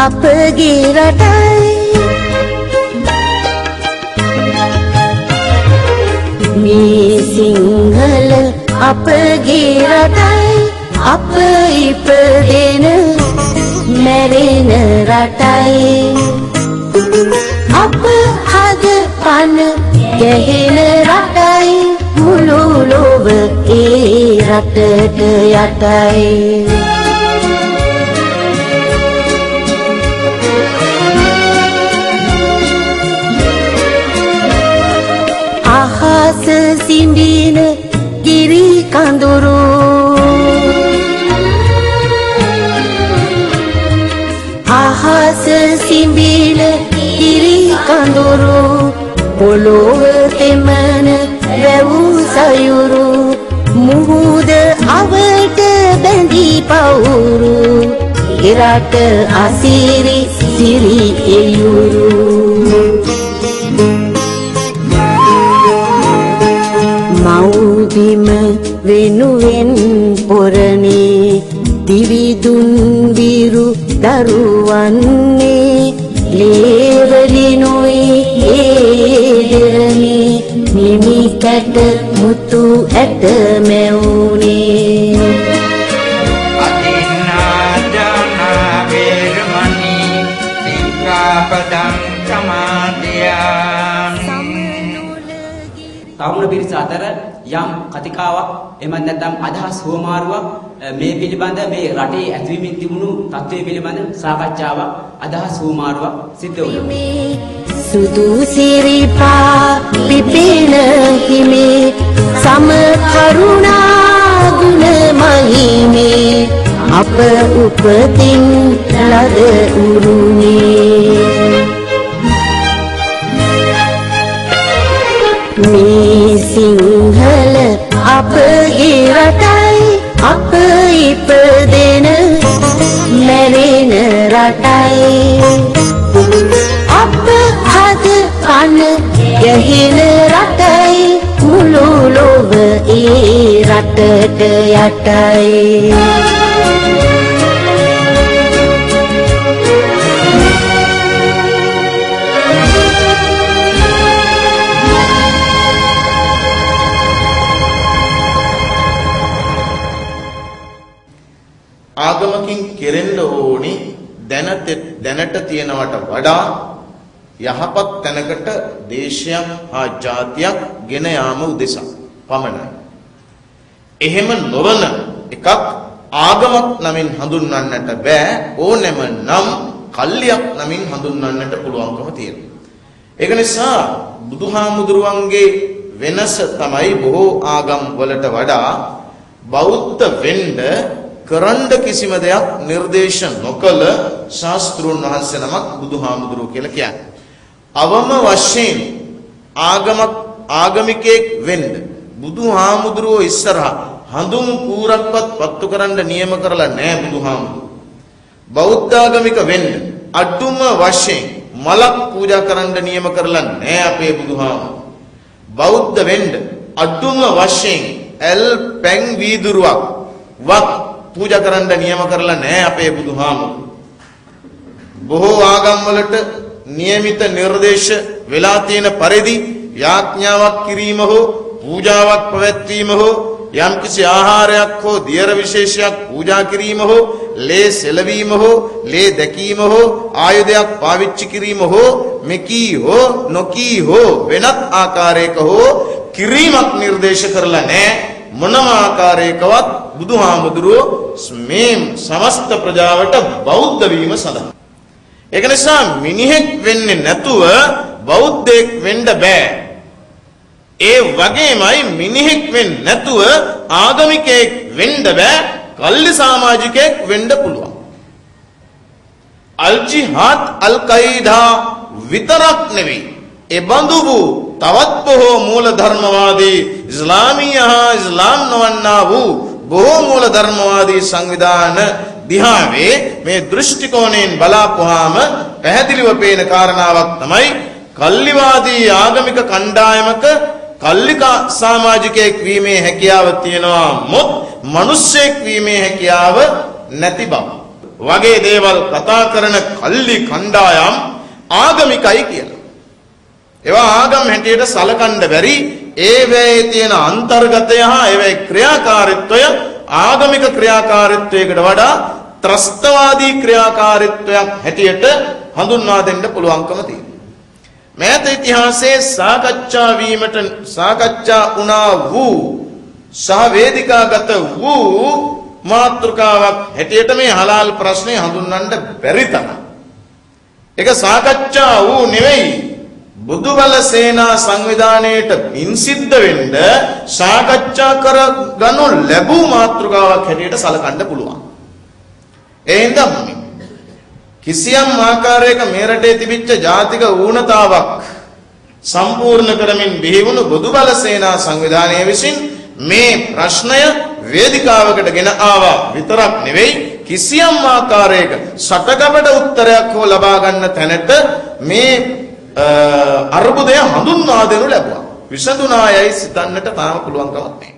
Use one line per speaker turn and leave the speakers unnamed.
අපගේ රටයි මේ සිංහල අපගේ රටයි අප ඉපදෙන මැරෙන රටයි අප හද පන ගැහෙන රටයි මුළු ලොව ඒ රටට යටයි අහස සිඹින ගිරි කඳුරු අහස සිඹින ගිරි කඳුරු පොළොව තෙමන වැව් සයුරු මුහුද අවට බැඳී පවුරු ඉරට අසිරි සිරි එයුරු මව්බිම වෙනුවෙන් පොරනේ දිවිදුන් විරු දරුවන්නේ ලේවලිනුයි ඒදරනේ නිමි කැට මුතු ඇට මැවුනේ
අදින්නාජනා වේරමණී සික්ඛාපදං සමාදියාමි
තරුණ පිරිස අතර යම් කතිකාවක් එමත් නැත්නම් අදහස් හුවමාරුවක් මේ පිළිබඳ මේ රටේ ඇතිවීමින් තිබුණු තත්ත්වය පිළිබඳ සාකච්ඡාවක් අදහස් හුවමාරුවක් සිද්ධ වුණා.
සුදු සිරිපා පිපින හිමේ සම කරුණා ගුණ මහිමේ අප උපතින් ලද උරුමේ මේ සිංහල අපගේ රටයි අප ඉපදෙන මැරෙන රටයි අප හද කන ගැහෙන රටයි මුළු ලොව ඒ රටට යටයි
ආගමකින් කෙරෙන්න ඕනි දැනට තියෙනවට වඩා යහපත් තැනකට දේශයක් හා ජාතියක් ගෙන යාම උදෙසා පමණයි. එහෙම නොවන එකක් ආගමක් නමින් හඳුන්වන්නට බෑ ඕනෑම නම් කල්ලියක් නමින් හඳුන්වන්නට පුළුවන්කම තියෙනවා. ඒක නිසා බුදුහාමුදුරුවන්ගේ වෙනස තමයි බොහෝ ආගම් වලට වඩා බෞද්ධ වෙන්න කරන්න කිසිම දෙයක් නිර්දේශ නොකළ ශාස්ත්‍රූන් වහන්සේ නමක් බුදුහාමුදුරුවෝ කියලා කියන්නේ. අවම වශයෙන් ආගමිකයෙක් වෙන්න බුදුහාමුදුරුවෝ ඉස්සරහා හඳුන් කූරක්වත් පත්තු කරන්න නියම කරලා නැහැ බුදුහාමුදුරුවෝ. බෞද්ධ ආගමික වෙන්න අඩුම වශයෙන් මලක් පූජා කරන්න නියම කරලා නැහැ අපේ බුදුහාමුදුරුවෝ. බෞද්ධ වෙන්න අඩුම වශයෙන් එල් පැන් වීදුරුවක් වත් පූජා කරන්න නියම කරලා නැහැ අපේ බුදුහාමුදුරුවෝ. බොහෝ ආගම් වලට નિયમિત නිර්දේශ වෙලා තියෙන පරිදි යාඥාවක් කිරීම හෝ පූජාවක් පැවැත්වීම හෝ යම්කිසි ආහාරයක් හෝ දියර විශේෂයක් පූජා කිරීම හෝ ලේ සෙලවීම හෝ ලේ දැකීම හෝ ආයුධයක් පාවිච්චි කිරීම හෝ මෙකී හෝ නොකී හෝ වෙනත් ආකාරයක හෝ කිරීමක් නිර්දේශ කරලා නැහැ. මොනම ආකාරයකවත් බුදුහාමුදුරුවෝ මේ සමස්ත ප්‍රජාවට බෞද්ධ වීම සඳහා. ඒක නිසා මිනිහෙක් වෙන්නේ නැතුව බෞද්ධයෙක් වෙන්න බෑ. ඒ වගේමයි මිනිහෙක් වෙන්නේ නැතුව ආගමිකයෙක් වෙන්න බෑ. කල්ලි සමාජිකයෙක් වෙන්න පුළුවන්. අල් ජිහාද් අල් කයිදා විතරක් නෙවෙයි. ඒ බඳු වූ තවත් බොහෝ මූල ධර්මවාදී ඉස්ලාමීය හා ඉස්ලාම් නොවන්නා වූ බොහෝ මූල ධර්මවාදී සංවිධාන දිහාවේ මේ දෘෂ්ටි කෝණයෙන් බලාපුවාම පැහැදිලිව පේන කාරණාවක් තමයි කල්ලිවාදී ආගමික කණ්ඩායමක කල්ලිකා සමාජිකයෙක් වීමේ හැකියාව තියෙනවා මොත් මිනිස්සෙක් වීමේ හැකියාව නැති බව වගේ දේවල් කතා කරන කල්ලි කණ්ඩායම් ආගමිකයි කියලා. ඒවා ආගම් හැටියට සලකන්න බැරි ඒවැයේ තියෙන අන්තර්ගතය හා ඒවැයේ ක්‍රියාකාරීත්වය ආගමික ක්‍රියාකාරීත්වයකට වඩා ත්‍රස්තවාදී ක්‍රියාකාරීත්වයක් හැටියට හඳුන්වා දෙන්න පුළුවන්කම තියෙනවා. මෑත ඉතිහාසයේ සාකච්ඡා වුණා වූ සහ වේදිකාගත වූ මාතෘකාවක් හැටියට මේ හලාල් ප්‍රශ්නේ හඳුන්වන්න බැරි තරම්. ඒක සාකච්ඡා වූ නෙවෙයි බුදුබල සේනා සංවිධානයේට පින් සිද්ධ වෙන්න සාකච්ඡා කර ගනු ලැබූ මාතෘකාවක් හැටියට සලකන්න පුළුවන්. ඒ හින්දා කිසියම් ආකාරයක මේ රටේ තිබිච්ච ජාතික ඌනතාවක් සම්පූර්ණ කරමින් බිහිවුණු බුදුබල සේනා සංවිධානය විසින් මේ ප්‍රශ්නය වේදිකාවකට ගෙන ආවා විතරක් නෙවෙයි කිසියම් ආකාරයක සටගබඩ උත්තරයක් හෝ ලබා ගන්න තැනට මේ අර්බුදය හඳුන්වා දෙනු ලැබුවා. විසඳුනායයි සිතන්නට තාම පුළුවන් කමක් නැහැ.